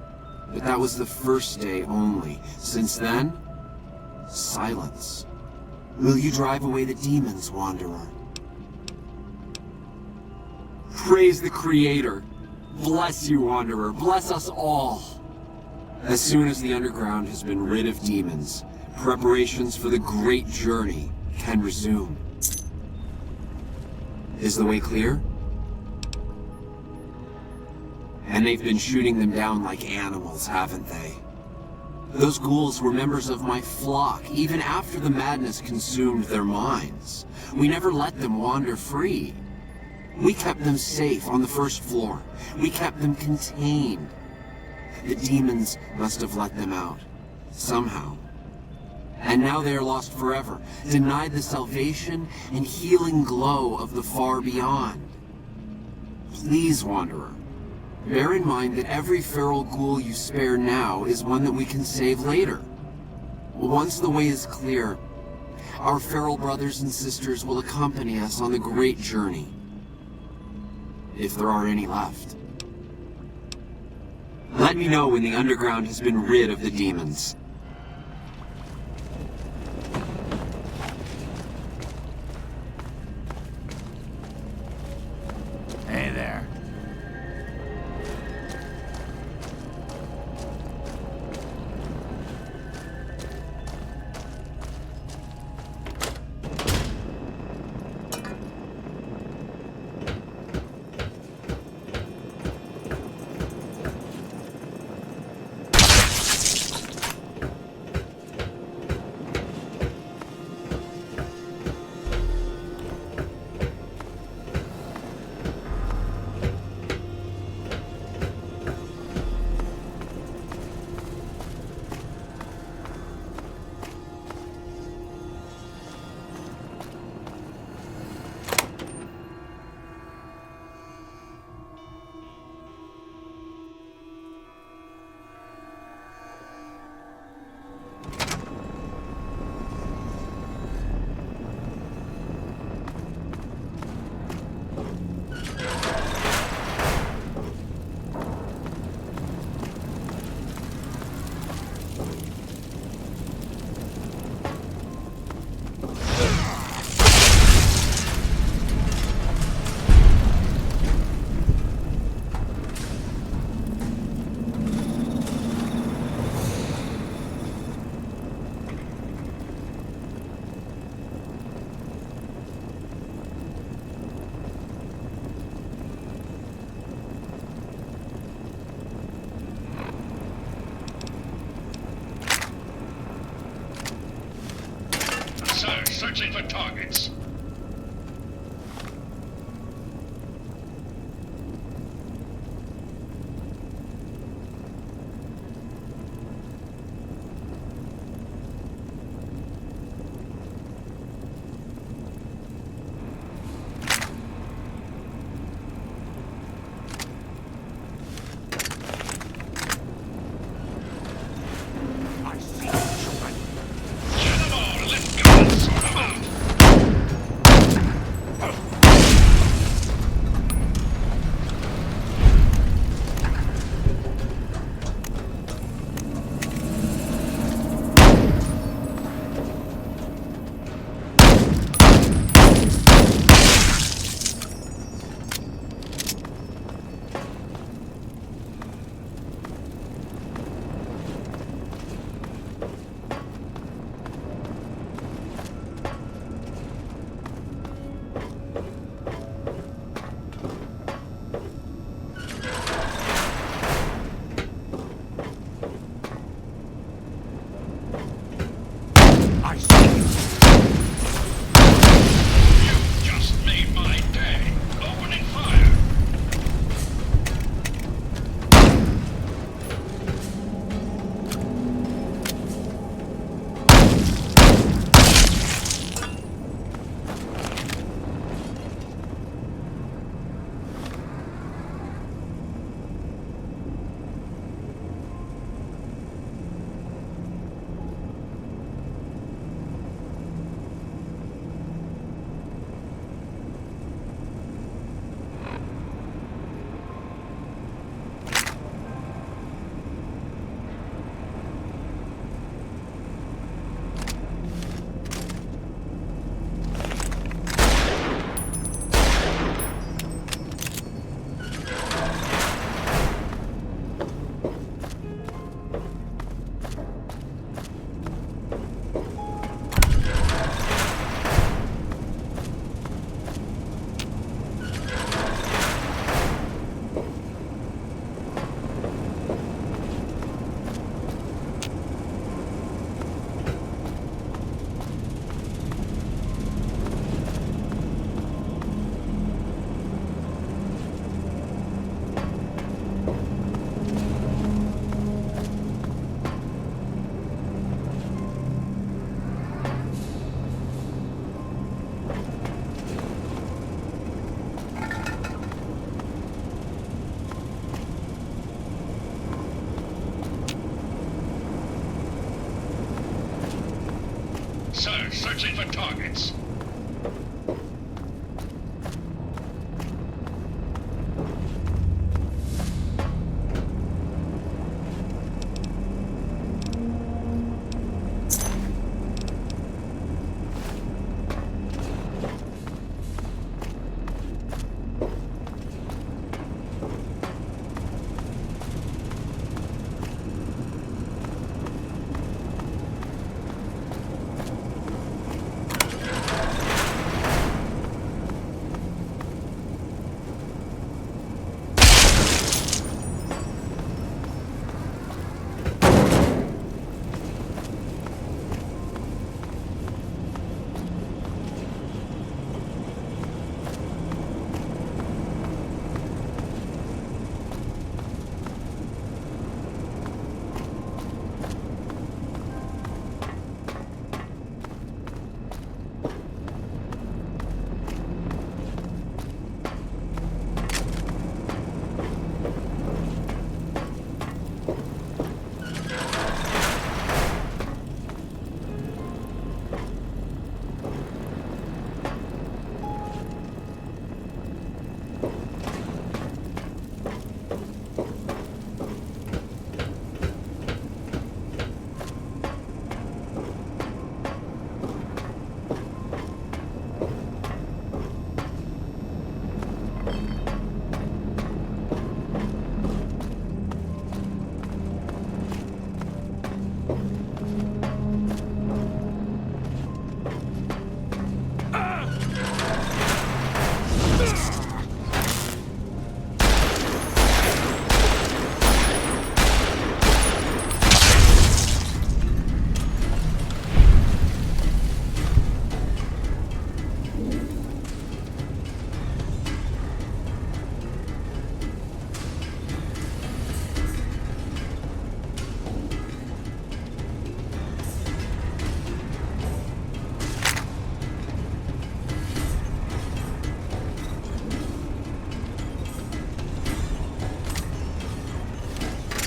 But that was the first day only. Since then, silence. Will you drive away the demons, Wanderer? Praise the Creator. Bless you, Wanderer. Bless us all. As soon as the underground has been rid of demons, preparations for the great journey can resume. Is the way clear? And they've been shooting them down like animals, haven't they? Those ghouls were members of my flock, even after the madness consumed their minds. We never let them wander free. We kept them safe on the first floor. We kept them contained. The demons must have let them out, somehow. And now they are lost forever, denied the salvation and healing glow of the far beyond. Please, Wanderer, Bear in mind that every feral ghoul you spare now is one that we can save later. Once the way is clear, our feral brothers and sisters will accompany us on the great journey. If there are any left. Let me know when the underground has been rid of the demons. Hey there. Sir, searching for targets. Kill them all and let's go sort them out. Searching for targets.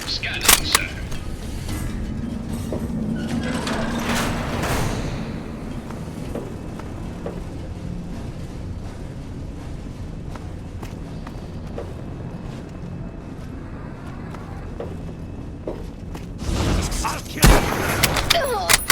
Scanning, sir. I'll kill you!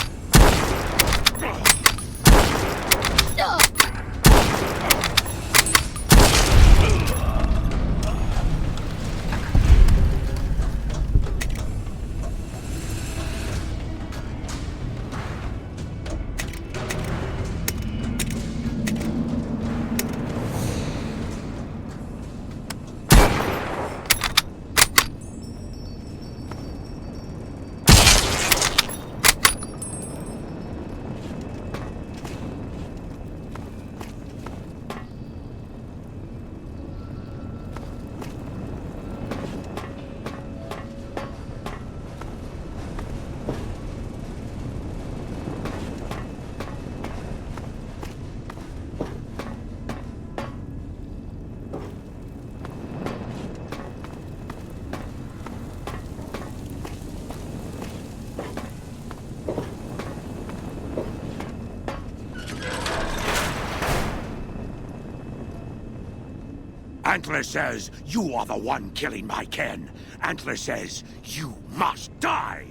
Antler says you are the one killing my kin. Antler says you must die.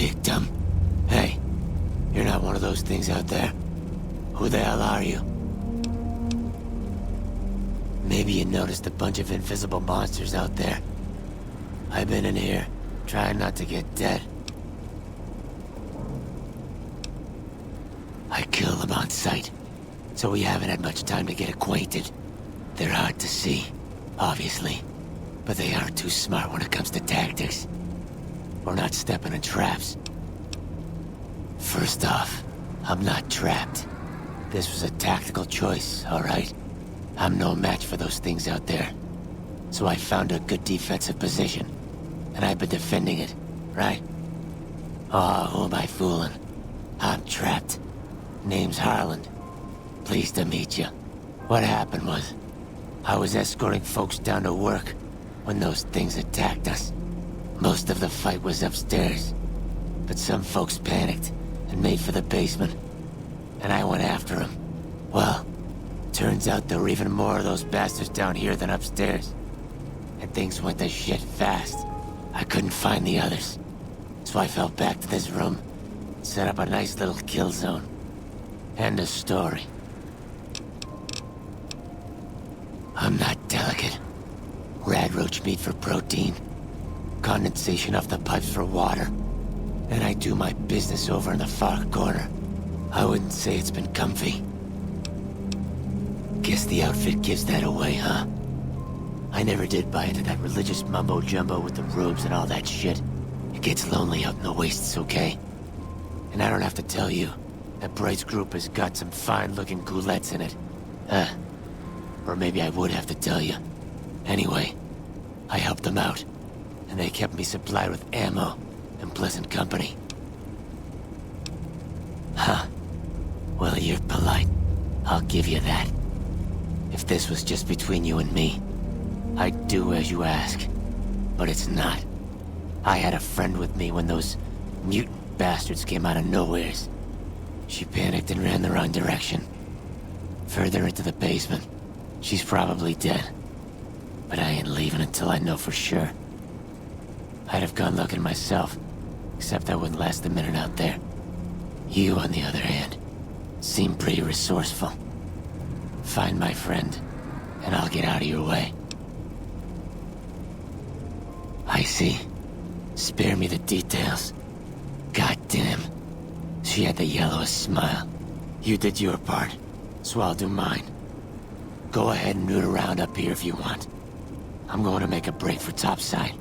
victim. Hey, you're not one of those things out there. Who the hell are you? Maybe you noticed a bunch of invisible monsters out there. I've been in here, trying not to get dead. I kill them on sight, so we haven't had much time to get acquainted. They're hard to see, obviously, but they aren't too smart when it comes to tactics. We're not stepping in traps. First off, I'm not trapped. This was a tactical choice, all right? I'm no match for those things out there. So I found a good defensive position, and I've been defending it, right? Oh, who am I fooling? I'm trapped. Name's Harland. Pleased to meet you. What happened was, I was escorting folks down to work when those things attacked us. Most of the fight was upstairs, but some folks panicked and made for the basement, and I went after them. Well, turns out there were even more of those bastards down here than upstairs, and things went to shit fast. I couldn't find the others, so I fell back to this room and set up a nice little kill zone. End of story. I'm not delicate. Radroach meat for protein, condensation off the pipes for water, and I do my business over in the far corner. I wouldn't say it's been comfy. Guess the outfit gives that away, huh? I never did buy into that religious mumbo-jumbo with the robes and all that shit. It gets lonely out in the wastes, okay? And I don't have to tell you, that Bright's group has got some fine-looking goulettes in it. Or maybe I would have to tell you. Anyway, I helped them out, and they kept me supplied with ammo and pleasant company. Huh. Well, you're polite. I'll give you that. If this was just between you and me, I'd do as you ask. But it's not. I had a friend with me when those mutant bastards came out of nowheres. She panicked and ran the wrong direction. Further into the basement. She's probably dead. But I ain't leaving until I know for sure. I'd have gone looking myself, except I wouldn't last a minute out there. You, on the other hand, seem pretty resourceful. Find my friend, and I'll get out of your way. I see. Spare me the details. Goddamn. She had the yellowest smile. You did your part, so I'll do mine. Go ahead and root around up here if you want. I'm going to make a break for topside.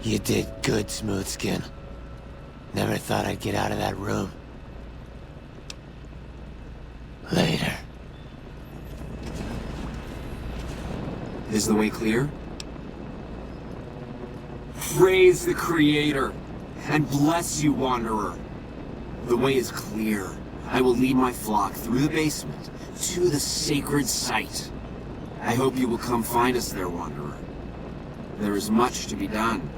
You did good, Smoothskin. Never thought I'd get out of that room. Later. Is the way clear? Praise the Creator, and bless you, Wanderer. The way is clear. I will lead my flock through the basement to the sacred site. I hope you will come find us there, Wanderer. There is much to be done.